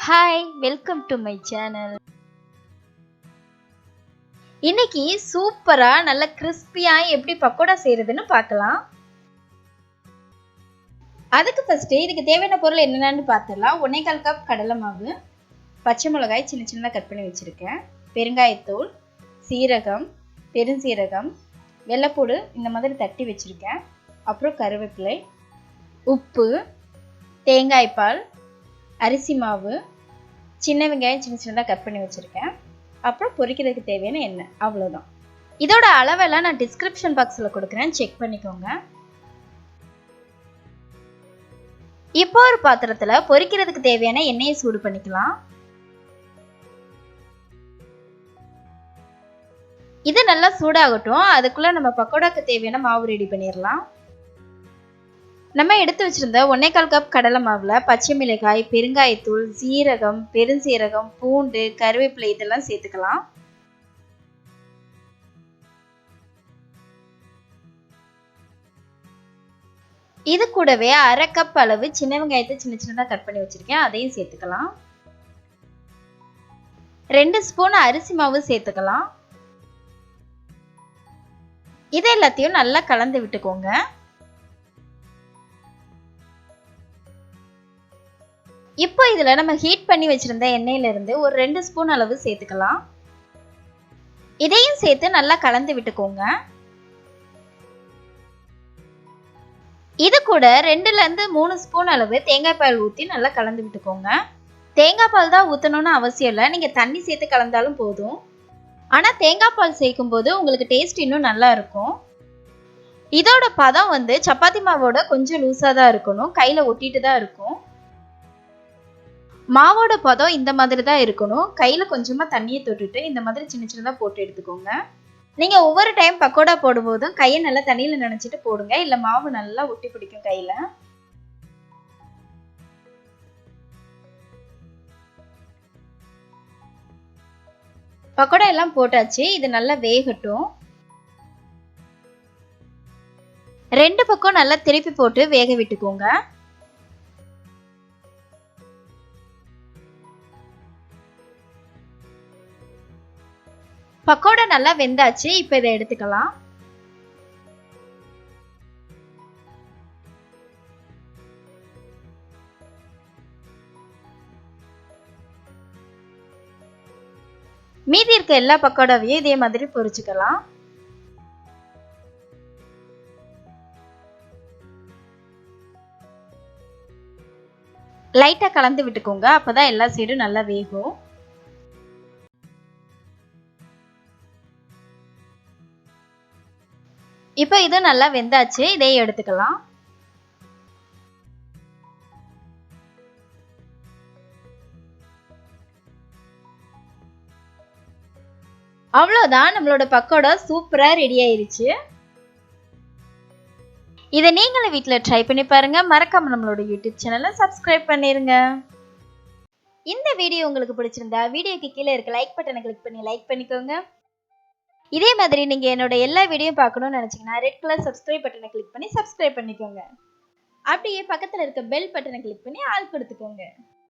Hi, welcome to my channel. இன்னைக்கு சூப்பரா நல்ல கிறிஸ்பியா எப்படி பக்கோடா செய்யறதுன்னு பார்க்கலாம். அதுக்கு ஃபர்ஸ்ட் இதுக்கு தேவையான பொருள் என்னென்னு பார்த்துடலாம். 1/4 கப் கடலை மாவு, பச்சை மிளகாய் சின்ன சின்னதாக கட் பண்ணி வச்சிருக்கேன், பெருங்காயத்தூள், சீரகம், பெருஞ்சீரகம், வெள்ளைப்பூடு இந்த மாதிரி தட்டி வச்சிருக்கேன், அப்புறம் கருவேப்பிலை, உப்பு, தேங்காய் பால், அரிசி மாவு, சின்ன வெங்காயம் சின்ன சின்னதாக கட் பண்ணி வச்சுருக்கேன், அப்புறம் பொரிக்கிறதுக்கு தேவையான எண்ணெய், அவ்வளோதான். இதோட அளவெல்லாம் நான் டிஸ்கிரிப்ஷன் பாக்ஸில் கொடுக்குறேன், செக் பண்ணிக்கோங்க. இப்போ ஒரு பாத்திரத்தில் பொரிக்கிறதுக்கு தேவையான எண்ணெயை சூடு பண்ணிக்கலாம். இது நல்லா சூடாகட்டும். அதுக்குள்ளே நம்ம பக்கோடாக்கு தேவையான மாவு ரெடி பண்ணிடலாம். நம்ம எடுத்து வச்சிருந்த 1/4 கப் கடலை மாவில் பச்சை மிளகாய், பெருங்காயத்தூள், சீரகம், பெருஞ்சீரகம், பூண்டு, கருவேப்பிலை இதெல்லாம் சேர்த்துக்கலாம். இது கூடவே 1/2 கப் அளவு சின்ன வெங்காயத்தை சின்ன சின்னதாக கட் பண்ணி வச்சிருக்கேன், அதையும் சேர்த்துக்கலாம். 2 ஸ்பூன் அரிசி மாவு சேர்த்துக்கலாம். இது எல்லாத்தையும் நல்லா கலந்து விட்டுக்கோங்க. இப்போ இதில் நம்ம ஹீட் பண்ணி வச்சிருந்த எண்ணெயிலிருந்து ஒரு 2 ஸ்பூன் அளவு சேர்த்துக்கலாம். இதையும் சேர்த்து நல்லா கலந்து விட்டுக்கோங்க. இது கூட 2லேருந்து 3 ஸ்பூன் அளவு தேங்காய் பால் ஊற்றி நல்லா கலந்து விட்டுக்கோங்க. தேங்காய் பால் தான் ஊற்றணும்னு அவசியம் இல்லை, நீங்கள் தண்ணி சேர்த்து கலந்தாலும் போதும். ஆனால் தேங்காய் பால் சேர்க்கும் போது உங்களுக்கு டேஸ்ட் இன்னும் நல்லா இருக்கும். இதோட பதம் சப்பாத்தி மாவோட கொஞ்சம் லூஸாக தான் இருக்கணும், கையில் ஒட்டிட்டு தான் இருக்கும். மாவோட பதம் இந்த மாதிரி தான் இருக்கணும். கையில் கொஞ்சமாக தண்ணியை தொட்டுட்டு இந்த மாதிரி சின்ன சின்னதாக போட்டு எடுத்துக்கோங்க. நீங்கள் ஒவ்வொரு டைம் பக்கோடா போடும்போதும் கையை நல்லா தண்ணியில் நனைச்சிட்டு போடுங்க, இல்லை மாவு நல்லா ஒட்டி பிடிக்கும் கையில். பக்கோடா எல்லாம் போட்டாச்சு. இது நல்லா வேகட்டும். 2 பக்கம் நல்லா திருப்பி போட்டு வேக விட்டுக்கோங்க. பக்கோடா நல்லா வெந்தாச்சு. இப்போ இதை எடுத்துக்கலாம். மீதி இருக்க எல்லா பக்கோடாவையும் இதே மாதிரி பொரிச்சுக்கலாம். லைட்டா கலந்து விட்டுக்கோங்க, அப்பதான் எல்லா சைடும் நல்லா வேகும். இப்போ இது நல்லா வெந்தாச்சு. இதையும் எடுத்துக்கலாம். அவ்வளோதான், நம்மளோட பக்கோடா சூப்பரா ரெடி ஆயிருச்சு. இதை நீங்களும் வீட்டில் ட்ரை பண்ணி பாருங்க. மறக்காம நம்மளோட யூடியூப் சேனலை சப்ஸ்கிரைப் பண்ணிருங்க. இந்த வீடியோ உங்களுக்கு பிடிச்சிருந்தா வீடியோக்கு கீழே இருக்க லைக் பட்டனை கிளிக் பண்ணி லைக் பண்ணிக்கோங்க. இதே மாதிரி நீங்கள் என்னோட எல்லா வீடியோ பார்க்கணும்னு நினச்சிங்கன்னா ரெட் கலர் சப்ஸ்கிரைப் பட்டனை கிளிக் பண்ணி சப்ஸ்கிரைப் பண்ணிக்கோங்க. அப்படியே பக்கத்தில் இருக்க பெல் பட்டனை கிளிக் பண்ணி ஆல் கொடுத்துக்கோங்க.